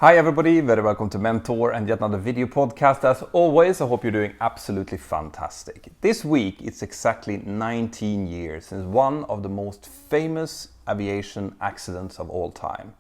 Hi everybody, very welcome to Mentour and yet another video podcast. As always, I hope you're doing absolutely fantastic. This week it's exactly 19 years since one of the most famous aviation accidents of all time.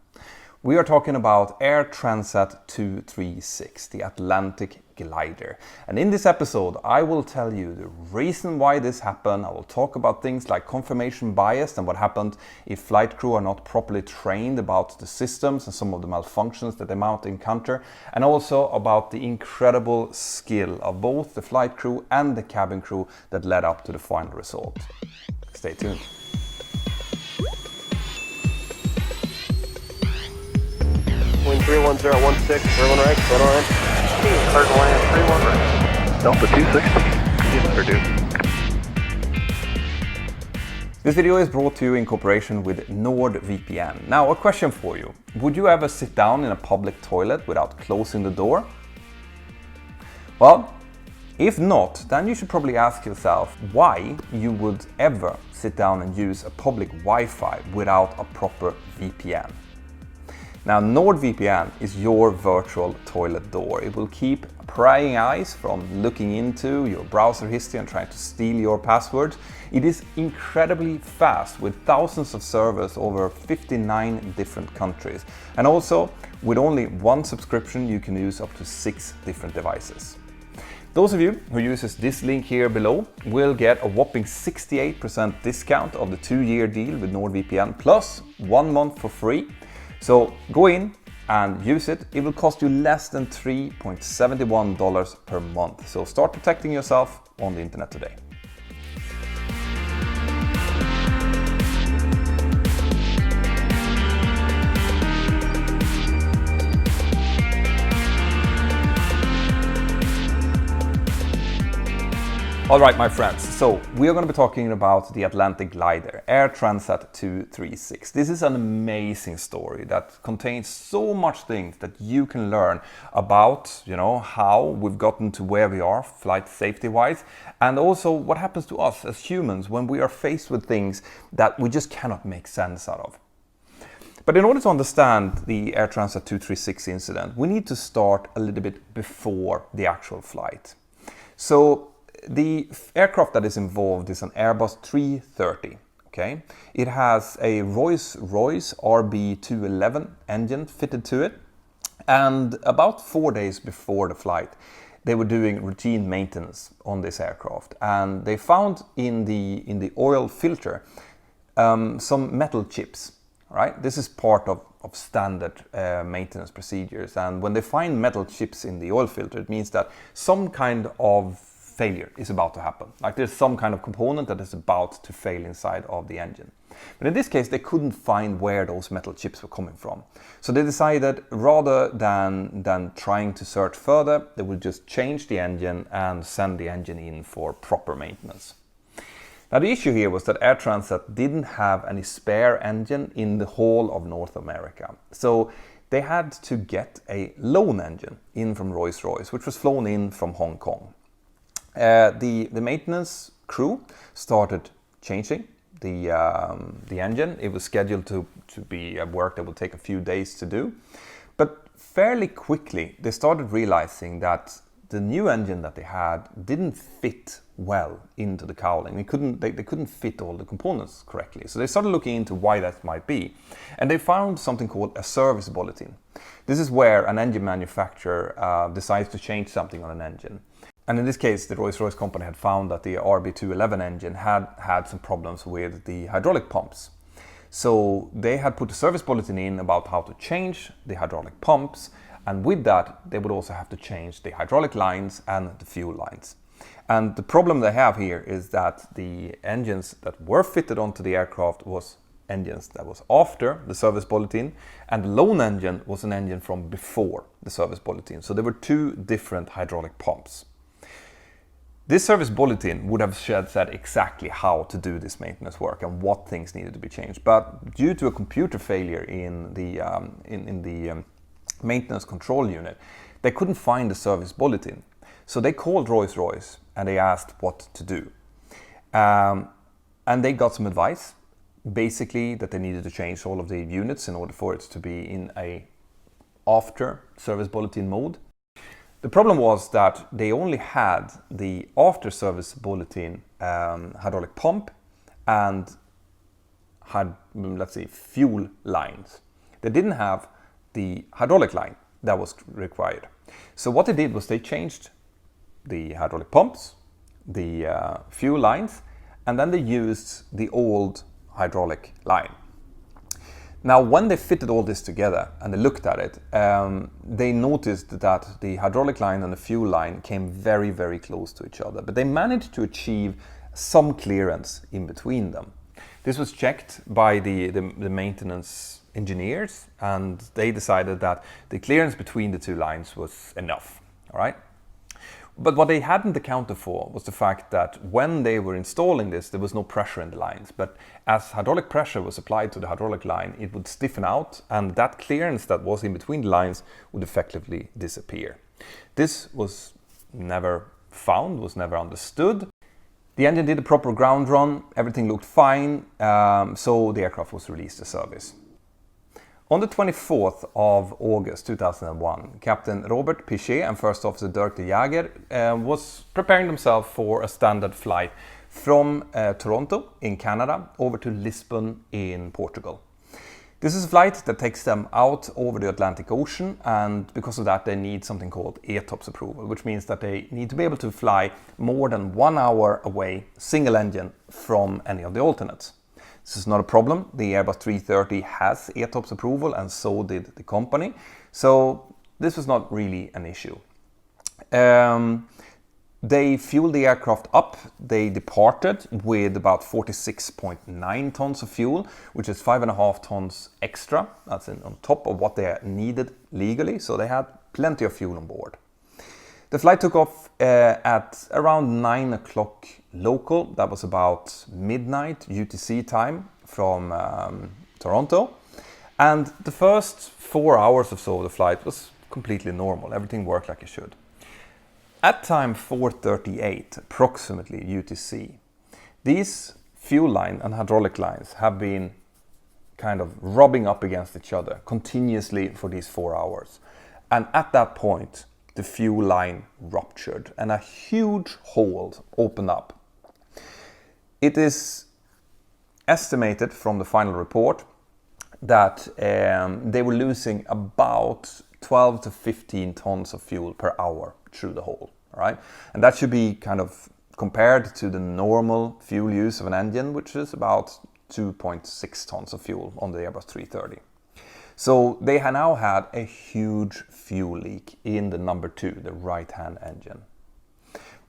We are talking about Air Transat 236, the Atlantic glider. And in this episode, I will tell you the reason why this happened. I will talk about things like confirmation bias and what happened if flight crew are not properly trained about the systems and some of the malfunctions that they might encounter. And also about the incredible skill of both the flight crew and the cabin crew that led up to the final result. Stay tuned. Wind 31016, everyone right, set on. Clear to land, 31 right. Delta 260, Purdue. This video is brought to you in cooperation with NordVPN. Now, a question for you. Would you ever sit down in a public toilet without closing the door? Well, if not, then you should probably ask yourself why you would ever sit down and use a public Wi-Fi without a proper VPN. Now, NordVPN is your virtual toilet door. It will keep prying eyes from looking into your browser history and trying to steal your passwords. It is incredibly fast with thousands of servers over 59 different countries. And also, with only one subscription, you can use up to 6 different devices. Those of you who uses this link here below will get a whopping 68% discount of the 2-year deal with NordVPN plus 1 month for free. So go in and use it. It will cost you less than $3.71 per month. So start protecting yourself on the internet today. All right, my friends, so we are going to be talking about the Atlantic glider, Air Transat 236. This is an amazing story that contains so much things that you can learn about, how we've gotten to where we are flight safety-wise, and also what happens to us as humans when we are faced with things that we just cannot make sense out of. But in order to understand the Air Transat 236 incident, we need to start a little bit before the actual flight. So the aircraft that is involved is an Airbus 330, okay? It has a Rolls-Royce RB211 engine fitted to it. And about 4 days before the flight, they were doing routine maintenance on this aircraft. And they found in the oil filter some metal chips, right? This is part of standard maintenance procedures. And when they find metal chips in the oil filter, it means that some kind of failure is about to happen. Like there's some kind of component that is about to fail inside of the engine. But in this case, they couldn't find where those metal chips were coming from. So they decided rather than trying to search further, they would just change the engine and send the engine in for proper maintenance. Now the issue here was that Air Transat didn't have any spare engine in the whole of North America. So they had to get a loan engine in from Rolls-Royce, which was flown in from Hong Kong. The maintenance crew started changing the engine. It was scheduled to be a work that would take a few days to do. But fairly quickly, they started realizing that the new engine that they had didn't fit well into the cowling. They couldn't fit all the components correctly. So they started looking into why that might be. And they found something called a service bulletin. This is where an engine manufacturer decides to change something on an engine. And in this case, the Rolls-Royce company had found that the RB211 engine had some problems with the hydraulic pumps. So they had put a service bulletin in about how to change the hydraulic pumps. And with that, they would also have to change the hydraulic lines and the fuel lines. And the problem they have here is that the engines that were fitted onto the aircraft was engines that was after the service bulletin, and the loan engine was an engine from before the service bulletin. So there were 2 different hydraulic pumps. This service bulletin would have said exactly how to do this maintenance work and what things needed to be changed. But due to a computer failure in the maintenance control unit, they couldn't find the service bulletin. So they called Rolls-Royce and they asked what to do. And they got some advice, basically that they needed to change all of the units in order for it to be in a after service bulletin mode. The problem was that they only had the after service bulletin hydraulic pump and had, let's say, fuel lines. They didn't have the hydraulic line that was required. So what they did was they changed the hydraulic pumps, the fuel lines, and then they used the old hydraulic line. Now, when they fitted all this together and they looked at it, they noticed that the hydraulic line and the fuel line came very, very close to each other, but they managed to achieve some clearance in between them. This was checked by the maintenance engineers, and they decided that the clearance between the two lines was enough. All right. But what they hadn't accounted for was the fact that when they were installing this, there was no pressure in the lines. But as hydraulic pressure was applied to the hydraulic line, it would stiffen out, and that clearance that was in between the lines would effectively disappear. This was never found, was never understood. The engine did a proper ground run, everything looked fine, so the aircraft was released to service. On the 24th of August 2001, Captain Robert Pichet and First Officer Dirk de Jager was preparing themselves for a standard flight from Toronto in Canada over to Lisbon in Portugal. This is a flight that takes them out over the Atlantic Ocean, and because of that they need something called ETOPS approval, which means that they need to be able to fly more than 1 hour away, single engine, from any of the alternates. This is not a problem. The Airbus 330 has ETOPS approval, and so did the company. So this was not really an issue. They fueled the aircraft up. They departed with about 46.9 tons of fuel, which is 5.5 tons extra. That's on top of what they needed legally. So they had plenty of fuel on board. The flight took off at around 9 o'clock local. That was about midnight UTC time from Toronto. And the first 4 hours or so of the flight was completely normal. Everything worked like it should. At time 4:38, approximately UTC, these fuel line and hydraulic lines have been kind of rubbing up against each other continuously for these 4 hours. And at that point, the fuel line ruptured and a huge hole opened up. It is estimated from the final report that they were losing about 12 to 15 tons of fuel per hour through the hole, right? And that should be kind of compared to the normal fuel use of an engine, which is about 2.6 tons of fuel on the Airbus 330. So they now had a huge fuel leak in the number 2, the right-hand engine.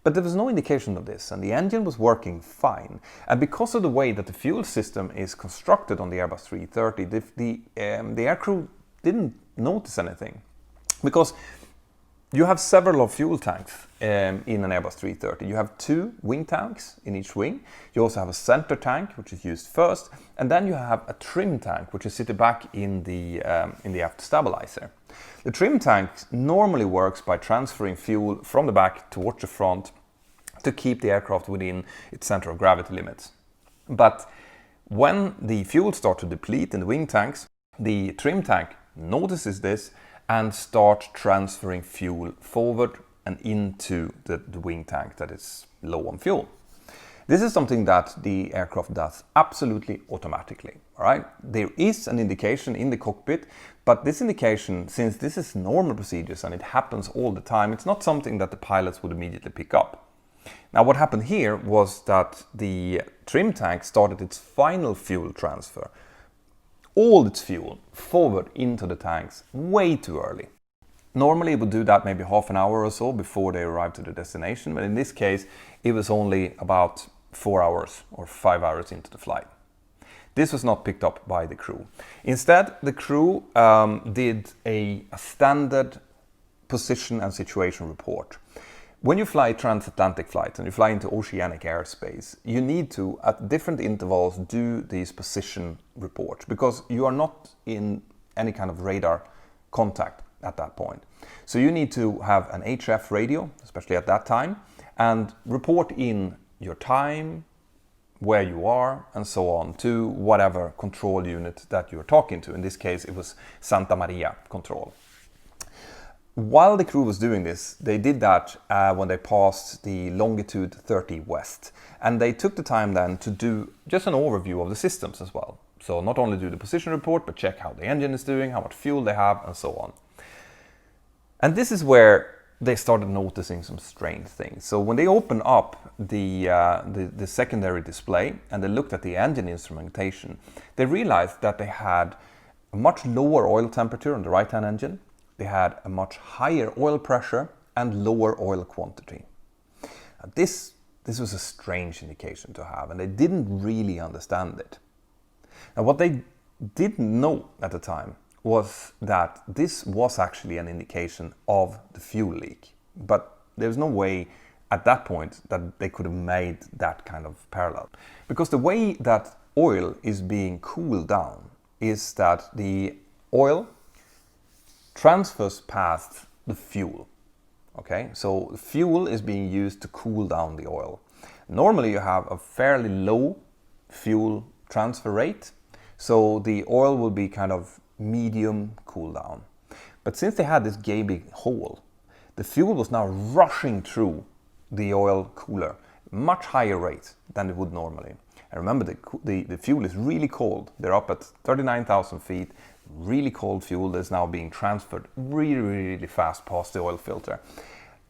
But there was no indication of this, and the engine was working fine. And because of the way that the fuel system is constructed on the Airbus 330, the aircrew didn't notice anything. Because you have several fuel tanks in an Airbus 330. You have 2 wing tanks in each wing. You also have a center tank, which is used first, and then you have a trim tank, which is seated back in the aft stabilizer. The trim tank normally works by transferring fuel from the back towards the front to keep the aircraft within its center of gravity limits. But when the fuel starts to deplete in the wing tanks, the trim tank notices this and start transferring fuel forward and into the wing tank that is low on fuel. This is something that the aircraft does absolutely automatically. All right? There is an indication in the cockpit, but this indication, since this is normal procedures and it happens all the time, it's not something that the pilots would immediately pick up. Now, what happened here was that the trim tank started its final fuel transfer, all its fuel forward into the tanks way too early. Normally it would do that maybe half an hour or so before they arrived to the destination, but in this case it was only about 4 hours or 5 hours into the flight. This was not picked up by the crew. Instead, the crew did a standard position and situation report. When you fly transatlantic flights and you fly into oceanic airspace, you need to, at different intervals, do these position reports because you are not in any kind of radar contact at that point. So you need to have an HF radio, especially at that time, and report in your time, where you are, and so on, to whatever control unit that you're talking to. In this case, it was Santa Maria control. while the crew was doing this, they did that when they passed the longitude 30 west. And they took the time then to do just an overview of the systems as well. So not only do the position report, but check how the engine is doing, how much fuel they have, and so on. And this is where they started noticing some strange things. So when they opened up the secondary display and they looked at the engine instrumentation, they realized that they had a much lower oil temperature on the right-hand engine. They had a much higher oil pressure and lower oil quantity. This was a strange indication to have, and they didn't really understand it. Now, what they didn't know at the time was that this was actually an indication of the fuel leak. But there's no way at that point that they could have made that kind of parallel. Because the way that oil is being cooled down is that the oil transfers past the fuel. Okay, so the fuel is being used to cool down the oil. Normally you have a fairly low fuel transfer rate, so the oil will be kind of medium cool down. But since they had this gaping hole, the fuel was now rushing through the oil cooler, much higher rate than it would normally. And remember, the fuel is really cold. They're up at 39,000 feet, really cold fuel that's now being transferred really, really fast past the oil filter.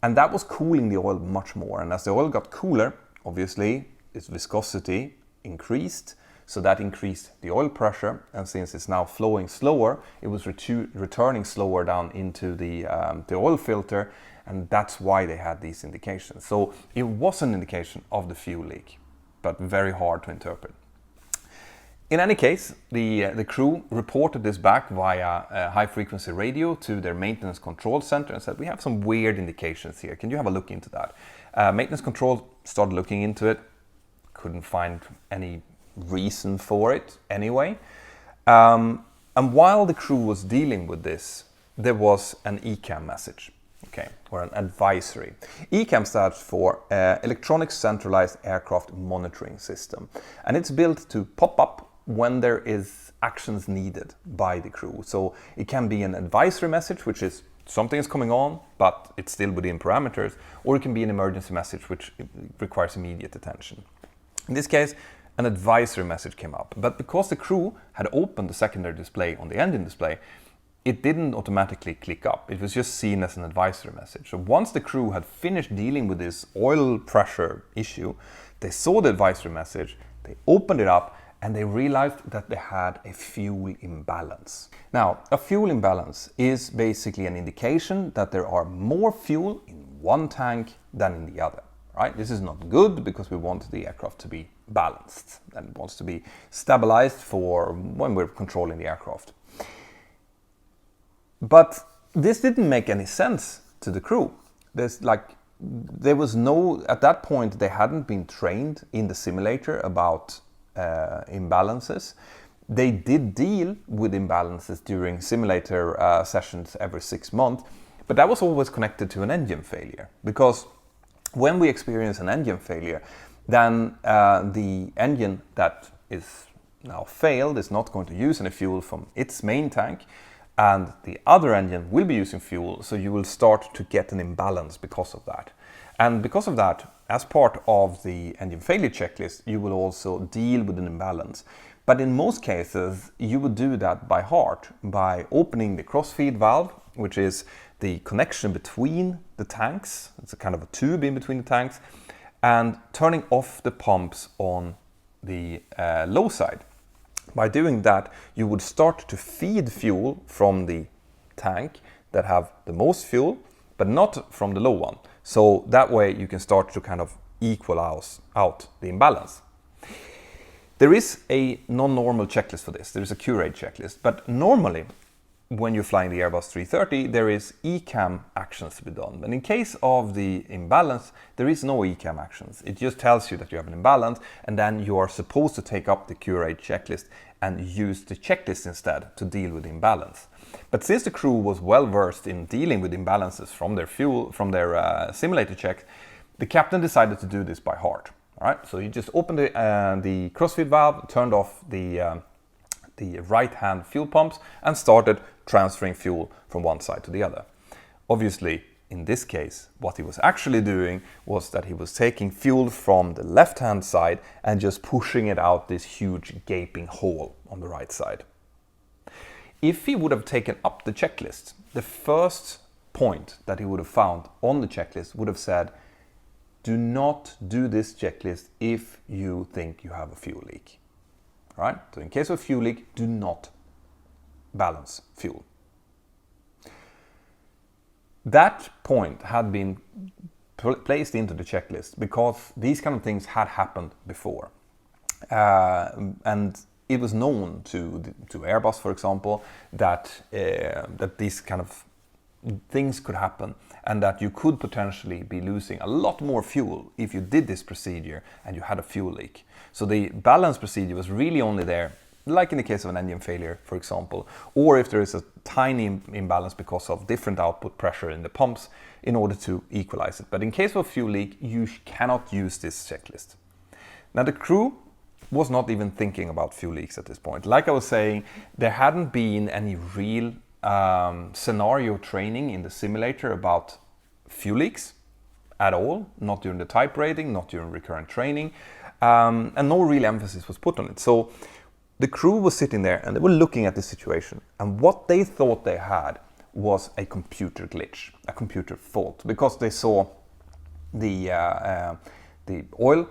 And that was cooling the oil much more. And as the oil got cooler, obviously its viscosity increased, so that increased the oil pressure, and since it's now flowing slower, it was returning slower down into the oil filter, and that's why they had these indications. So it was an indication of the fuel leak, but very hard to interpret. In any case, the crew reported this back via high-frequency radio to their maintenance control center and said, we have some weird indications here. Can you have a look into that? Maintenance control started looking into it, couldn't find any reason for it anyway. And while the crew was dealing with this, there was an ECAM message, okay, or an advisory. ECAM stands for Electronic Centralized Aircraft Monitoring System, and it's built to pop up when there is actions needed by the crew. So it can be an advisory message, which is something is coming on, but it's still within parameters, or it can be an emergency message, which requires immediate attention. In this case, an advisory message came up, but because the crew had opened the secondary display on the engine display, it didn't automatically click up. It was just seen as an advisory message. So once the crew had finished dealing with this oil pressure issue, they saw the advisory message, they opened it up, and they realized that they had a fuel imbalance. Now, a fuel imbalance is basically an indication that there are more fuel in one tank than in the other. Right? This is not good because we want the aircraft to be balanced and it wants to be stabilized for when we're controlling the aircraft. But this didn't make any sense to the crew. There was no, at that point they hadn't been trained in the simulator about imbalances. They did deal with imbalances during simulator sessions every 6 months, but that was always connected to an engine failure, because when we experience an engine failure, then the engine that is now failed is not going to use any fuel from its main tank, and the other engine will be using fuel, so you will start to get an imbalance because of that. And because of that, as part of the engine failure checklist, you will also deal with an imbalance. But in most cases, you would do that by heart, by opening the crossfeed valve, which is the connection between the tanks. It's a kind of a tube in between the tanks, and turning off the pumps on the low side. By doing that, you would start to feed fuel from the tank that have the most fuel, but not from the low one. So that way you can start to kind of equal out the imbalance. There is a non-normal checklist for this. There is a Q-rate checklist, but normally when you're flying the Airbus 330, there is ECAM actions to be done. And in case of the imbalance, there is no ECAM actions. It just tells you that you have an imbalance, and then you are supposed to take up the Q-rate checklist and use the checklist instead to deal with the imbalance. But since the crew was well versed in dealing with imbalances from their simulator checks, the captain decided to do this by heart. All right, so he just opened the crossfeed valve, turned off the right-hand fuel pumps, and started transferring fuel from one side to the other. Obviously, in this case, what he was actually doing was that he was taking fuel from the left-hand side and just pushing it out this huge gaping hole on the right side. If he would have taken up the checklist, the first point that he would have found on the checklist would have said, do not do this checklist if you think you have a fuel leak. Right? So in case of fuel leak, do not balance fuel. That point had been placed into the checklist because these kind of things had happened before. And it was known to Airbus, for example, that these kind of things could happen and that you could potentially be losing a lot more fuel if you did this procedure and you had a fuel leak. So the balance procedure was really only there, like in the case of an engine failure, for example, or if there is a tiny imbalance because of different output pressure in the pumps in order to equalize it. But in case of a fuel leak, you cannot use this checklist. Now the crew was not even thinking about fuel leaks at this point. Like I was saying, there hadn't been any real scenario training in the simulator about fuel leaks at all, not during the type rating, not during recurrent training, and no real emphasis was put on it. So the crew was sitting there and they were looking at the situation, and what they thought they had was a computer glitch, a computer fault, because they saw the oil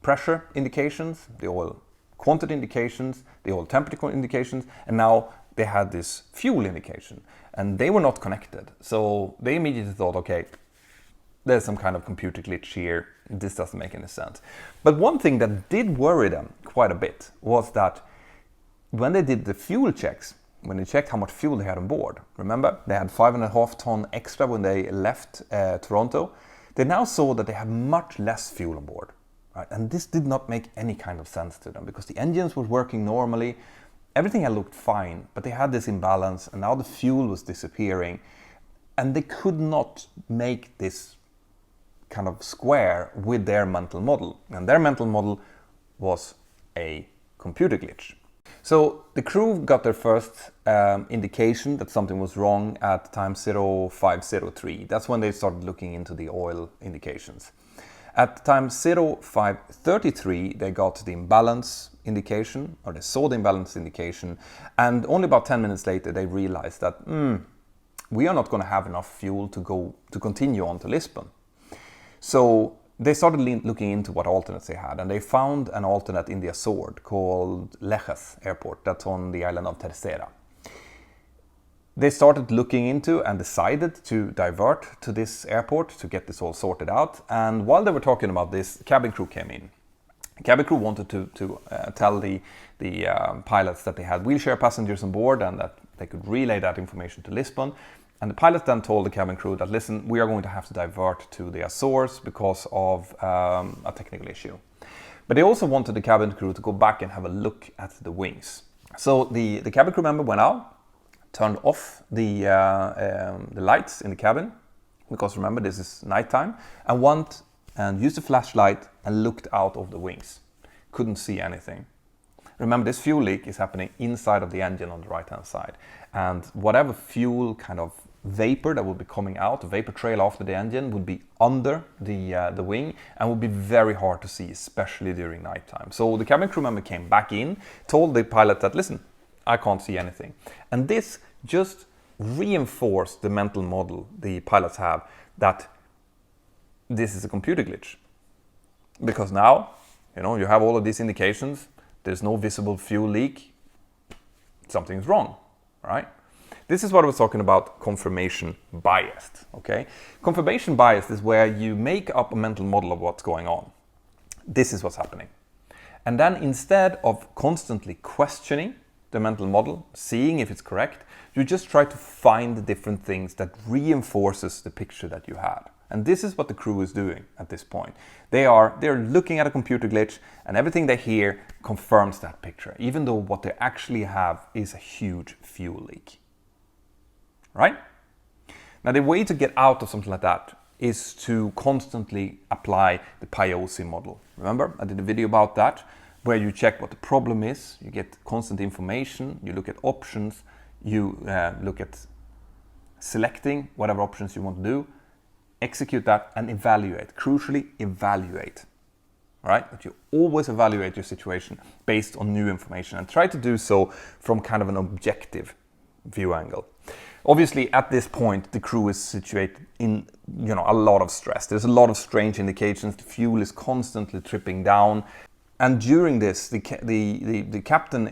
pressure indications, the oil quantity indications, the oil temperature indications, and now they had this fuel indication, and they were not connected. So they immediately thought, okay, there's some kind of computer glitch here. This doesn't make any sense. But one thing that did worry them quite a bit was that when they did the fuel checks, when they checked how much fuel they had on board, remember, they had 5.5 ton extra when they left Toronto, they now saw that they had much less fuel on board. Right? And this did not make any kind of sense to them because the engines were working normally, everything had looked fine, but they had this imbalance and now the fuel was disappearing and they could not make this kind of square with their mental model. And their mental model was a computer glitch. So the crew got their first indication that something was wrong at time 0503. That's when they started looking into the oil indications. At time 0533, they got the imbalance indication, or they saw the imbalance indication, and only about 10 minutes later they realized that we are not going to have enough fuel to continue on to Lisbon. So they started looking into what alternates they had, and they found an alternate in the Azores called Lejes Airport, that's on the island of Terceira. They started looking into and decided to divert to this airport to get this all sorted out. And while they were talking about this, the cabin crew came in. The cabin crew wanted to tell the pilots that they had wheelchair passengers on board and that they could relay that information to Lisbon. And the pilots then told the cabin crew that, listen, we are going to have to divert to the Azores because of a technical issue. But they also wanted the cabin crew to go back and have a look at the wings. So the cabin crew member went out, turned off the lights in the cabin, because remember this is nighttime, and used a flashlight and looked out of the wings. Couldn't see anything. Remember, this fuel leak is happening inside of the engine on the right hand side, and whatever fuel kind of vapor that would be coming out, the vapor trail after the engine, would be under the wing and would be very hard to see, especially during nighttime. So the cabin crew member came back in, told the pilot that, listen, I can't see anything. And this just reinforced the mental model the pilots have that this is a computer glitch. Because now, you have all of these indications, there's no visible fuel leak, something's wrong, right? This is what I was talking about, confirmation bias, okay? Confirmation bias is where you make up a mental model of what's going on. This is what's happening. And then instead of constantly questioning the mental model, seeing if it's correct, you just try to find the different things that reinforces the picture that you had. And this is what the crew is doing at this point. They're looking at a computer glitch, and everything they hear confirms that picture, even though what they actually have is a huge fuel leak. Right? Now the way to get out of something like that is to constantly apply the PIOC model. Remember, I did a video about that, where you check what the problem is, you get constant information, you look at options, you look at selecting whatever options you want to do, execute that and evaluate. Crucially, evaluate. Right? But you always evaluate your situation based on new information and try to do so from kind of an objective view angle. Obviously, at this point, the crew is situated in a lot of stress. There's a lot of strange indications. The fuel is constantly tripping down. And during this, the captain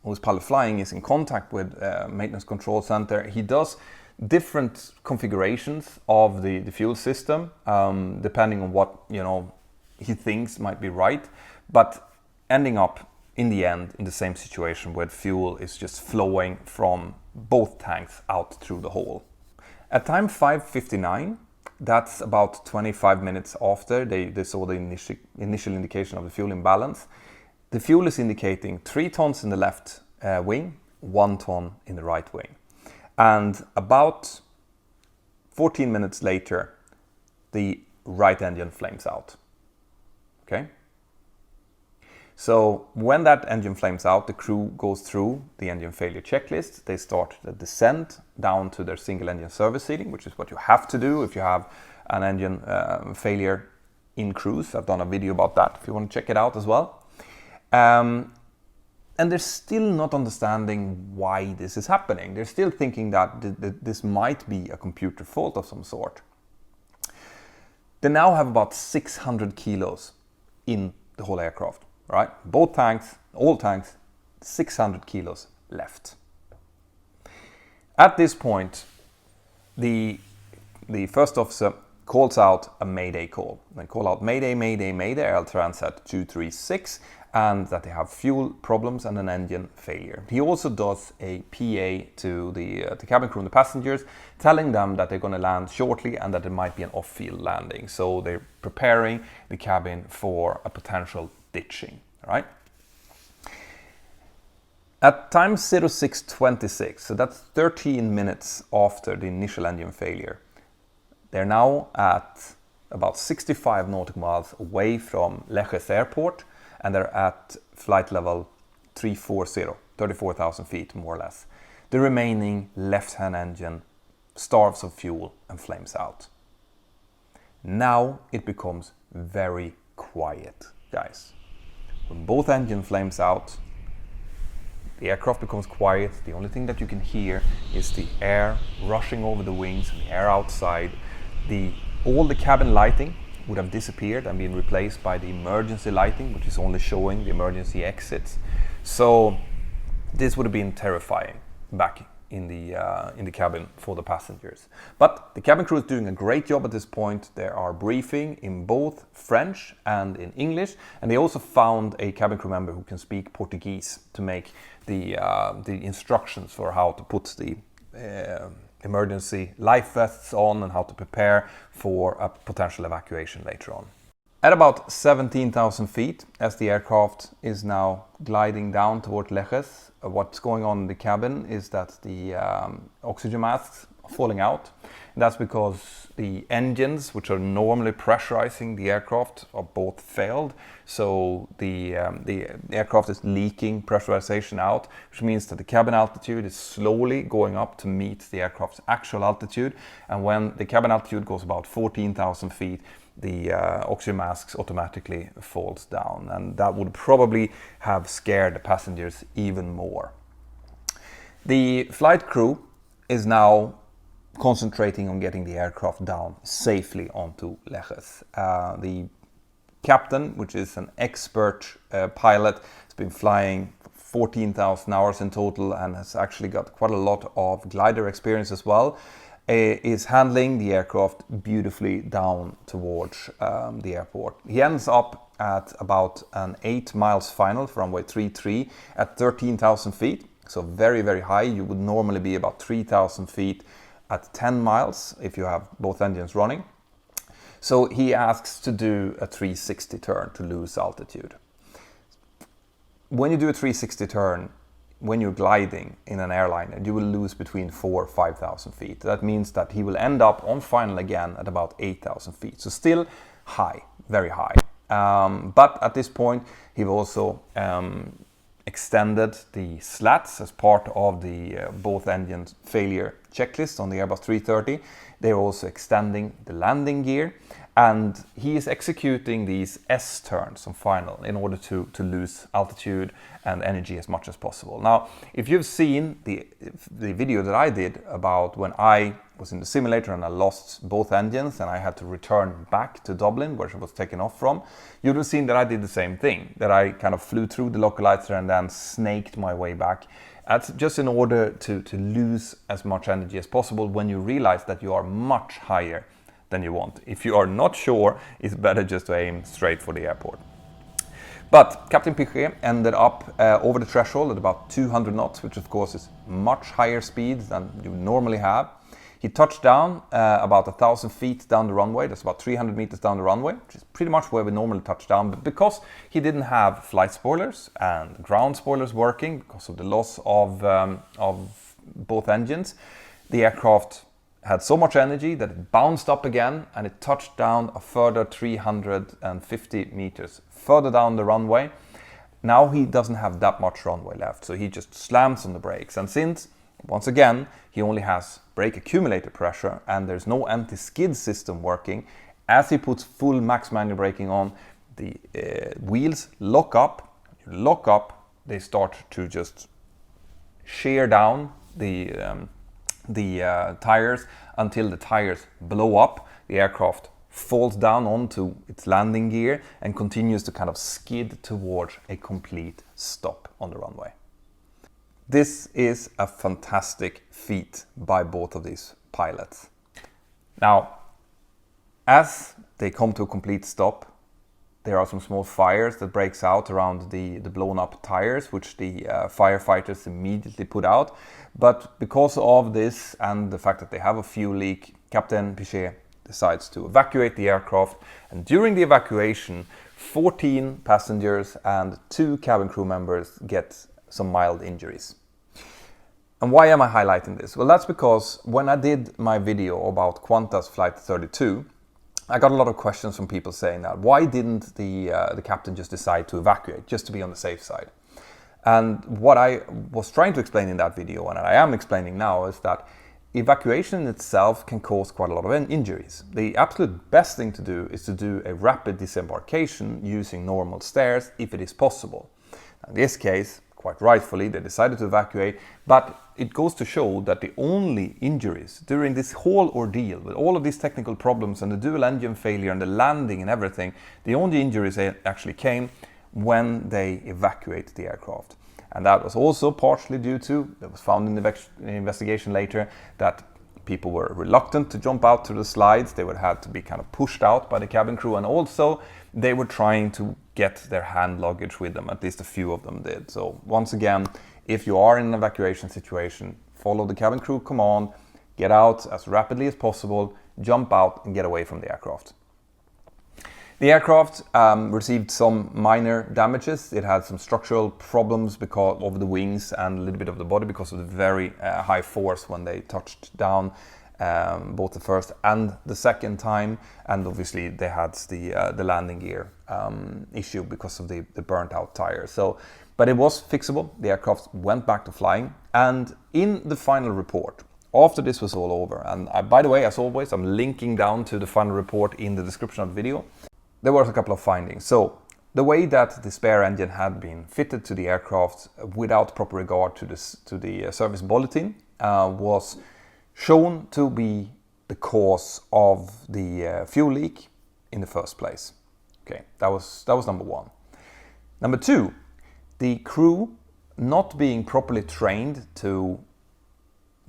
who's pilot flying is in contact with maintenance control center. He does different configurations of the fuel system, depending on what he thinks might be right, but ending up in the end in the same situation where fuel is just flowing from both tanks out through the hole. At time 5:59, that's about 25 minutes after they saw the initial indication of the fuel imbalance, the fuel is indicating 3 tons in the left wing, 1 ton in the right wing. And about 14 minutes later, the right engine flames out. Okay? So when that engine flames out, the crew goes through the engine failure checklist. They start the descent down to their single engine service seating, which is what you have to do if you have an engine failure in cruise. I've done a video about that if you want to check it out as well. And they're still not understanding why this is happening. They're still thinking that this might be a computer fault of some sort. They now have about 600 kilos in the whole aircraft, right? Both tanks, all tanks, 600 kilos left. At this point, the first officer calls out a mayday call. They call out mayday, mayday, mayday, Air Transat 236, and that they have fuel problems and an engine failure. He also does a PA to the cabin crew and the passengers, telling them that they're going to land shortly and that there might be an off-field landing. So they're preparing the cabin for a potential ditching. All right. At time 06:26, so that's 13 minutes after the initial engine failure, they're now at about 65 nautical miles away from Leches Airport, and they're at flight level 340, 34,000 feet more or less. The remaining left-hand engine starves of fuel and flames out. Now it becomes very quiet, guys. When both engines flames out, the aircraft becomes quiet. The only thing that you can hear is the air rushing over the wings and the air outside. All the cabin lighting would have disappeared and been replaced by the emergency lighting, which is only showing the emergency exits. So this would have been terrifying back in the cabin for the passengers. But the cabin crew is doing a great job at this point. They are briefing in both French and in English, and they also found a cabin crew member who can speak Portuguese to make the instructions for how to put the emergency life vests on and how to prepare for a potential evacuation later on. At about 17,000 feet, as the aircraft is now gliding down toward Leches, what's going on in the cabin is that the oxygen masks are falling out. And that's because the engines, which are normally pressurizing the aircraft, are both failed. So the aircraft is leaking pressurization out, which means that the cabin altitude is slowly going up to meet the aircraft's actual altitude. And when the cabin altitude goes about 14,000 feet, the oxygen masks automatically falls down, and that would probably have scared the passengers even more. The flight crew is now concentrating on getting the aircraft down safely onto Leches. The captain, which is an expert pilot, has been flying 14,000 hours in total and has actually got quite a lot of glider experience as well, is handling the aircraft beautifully down towards the airport. He ends up at about an 8 miles final from runway 33 at 13,000 feet. So very, very high. You would normally be about 3,000 feet at 10 miles if you have both engines running. So he asks to do a 360 turn to lose altitude. When you do a 360 turn, when you're gliding in an airliner, you will lose between 4,000 or 5,000 feet. That means that he will end up on final again at about 8,000 feet. So still high, very high. But at this point, he will also extended the slats as part of the both engines failure checklist on the Airbus 330. They're also extending the landing gear, and he is executing these S-turns on final in order to lose altitude and energy as much as possible. Now, if you've seen the video that I did about when I was in the simulator and I lost both engines and I had to return back to Dublin, where she was taken off from, you would have seen that I did the same thing, that I kind of flew through the localizer and then snaked my way back. That's just in order to lose as much energy as possible when you realize that you are much higher than you want. If you are not sure, it's better just to aim straight for the airport. But Captain Piché ended up over the threshold at about 200 knots, which of course is much higher speed than you normally have. He touched down about 1,000 feet down the runway. That's about 300 meters down the runway, which is pretty much where we normally touch down. But because he didn't have flight spoilers and ground spoilers working because of the loss of both engines, the aircraft had so much energy that it bounced up again and it touched down a further 350 meters further down the runway. Now he doesn't have that much runway left, so he just slams on the brakes. And since, once again, he only has brake accumulator pressure and there's no anti-skid system working, as he puts full max manual braking on, the wheels lock up. They start to just shear down the tires until the tires blow up. The aircraft falls down onto its landing gear and continues to kind of skid towards a complete stop on the runway. This is a fantastic feat by both of these pilots. Now, as they come to a complete stop, there are some small fires that breaks out around the blown up tires, which the firefighters immediately put out. But because of this and the fact that they have a fuel leak, Captain Piché decides to evacuate the aircraft. And during the evacuation, 14 passengers and 2 cabin crew members get some mild injuries. And why am I highlighting this? Well, that's because when I did my video about Qantas Flight 32, I got a lot of questions from people saying that why didn't the captain just decide to evacuate, just to be on the safe side? And what I was trying to explain in that video, and I am explaining now, is that evacuation itself can cause quite a lot of injuries. The absolute best thing to do is to do a rapid disembarkation using normal stairs if it is possible. In this case, quite rightfully, they decided to evacuate, but it goes to show that the only injuries during this whole ordeal, with all of these technical problems and the dual engine failure and the landing and everything, the only injuries actually came when they evacuated the aircraft. And that was also partially due to, it was found in the investigation later, that people were reluctant to jump out to the slides. They would have to be kind of pushed out by the cabin crew, and also they were trying to get their hand luggage with them. At least a few of them did. So once again, if you are in an evacuation situation, follow the cabin crew command, get out as rapidly as possible, jump out and get away from the aircraft. The aircraft received some minor damages. It had some structural problems because of the wings and a little bit of the body because of the very high force when they touched down, both the first and the second time. And obviously they had the landing gear issue because of the burnt out tires. But it was fixable. The aircraft went back to flying. And in the final report, after this was all over, and by the way, as always, I'm linking down to the final report in the description of the video, there were a couple of findings. So the way that the spare engine had been fitted to the aircraft without proper regard to the service bulletin was shown to be the cause of the fuel leak in the first place. Okay, that was number one. Number two, the crew not being properly trained to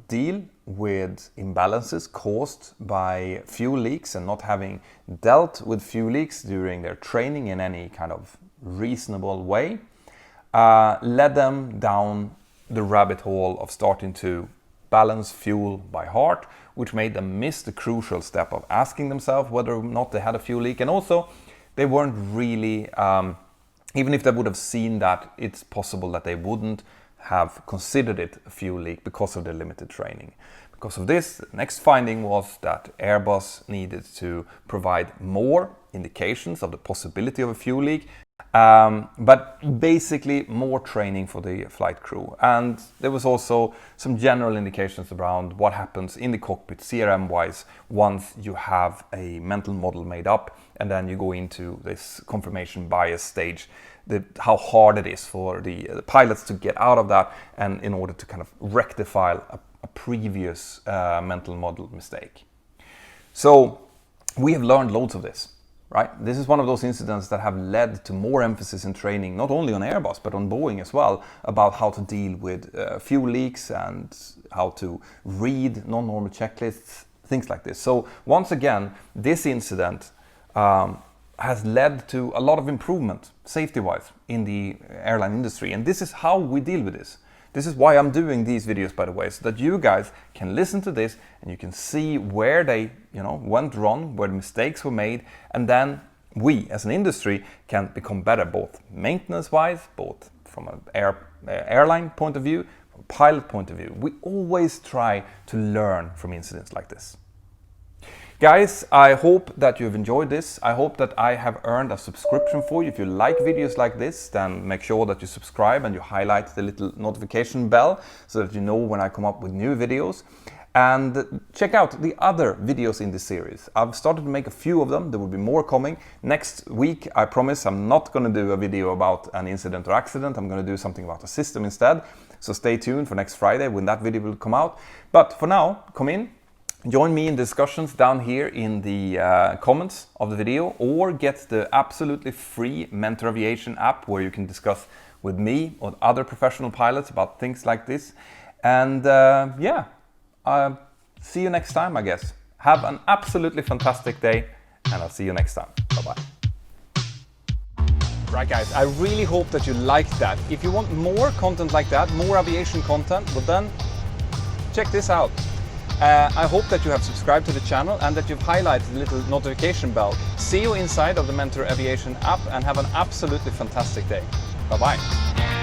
deal with imbalances caused by fuel leaks and not having dealt with fuel leaks during their training in any kind of reasonable way led them down the rabbit hole of starting to balance fuel by heart, which made them miss the crucial step of asking themselves whether or not they had a fuel leak. And also, they weren't really, even if they would have seen that, it's possible that they wouldn't have considered it a fuel leak because of their limited training. Because of this, the next finding was that Airbus needed to provide more indications of the possibility of a fuel leak But basically more training for the flight crew. And there was also some general indications around what happens in the cockpit CRM-wise once you have a mental model made up and then you go into this confirmation bias stage, how hard it is for the pilots to get out of that and in order to kind of rectify a previous mental model mistake. So we have learned loads of this. Right? This is one of those incidents that have led to more emphasis in training, not only on Airbus, but on Boeing as well, about how to deal with fuel leaks and how to read non-normal checklists, things like this. So once again, this incident has led to a lot of improvement, safety-wise, in the airline industry. And this is how we deal with this. This is why I'm doing these videos, by the way, so that you guys can listen to this and you can see where they, went wrong, where the mistakes were made, and then we, as an industry, can become better, both maintenance-wise, both from an airline point of view, from a pilot point of view. We always try to learn from incidents like this. Guys, I hope that you've enjoyed this. I hope that I have earned a subscription for you. If you like videos like this, then make sure that you subscribe and you highlight the little notification bell so that you know when I come up with new videos. And check out the other videos in this series. I've started to make a few of them. There will be more coming. Next week, I promise I'm not going to do a video about an incident or accident. I'm going to do something about a system instead. So stay tuned for next Friday when that video will come out. But for now, come in. Join me in discussions down here in the comments of the video, or get the absolutely free Mentour Aviation app where you can discuss with me or other professional pilots about things like this. And see you next time, I guess. Have an absolutely fantastic day, and I'll see you next time. Bye-bye. Right, guys, I really hope that you liked that. If you want more content like that, more aviation content, well then, check this out. I hope that you have subscribed to the channel and that you've highlighted the little notification bell. See you inside of the Mentour Aviation app and have an absolutely fantastic day. Bye-bye.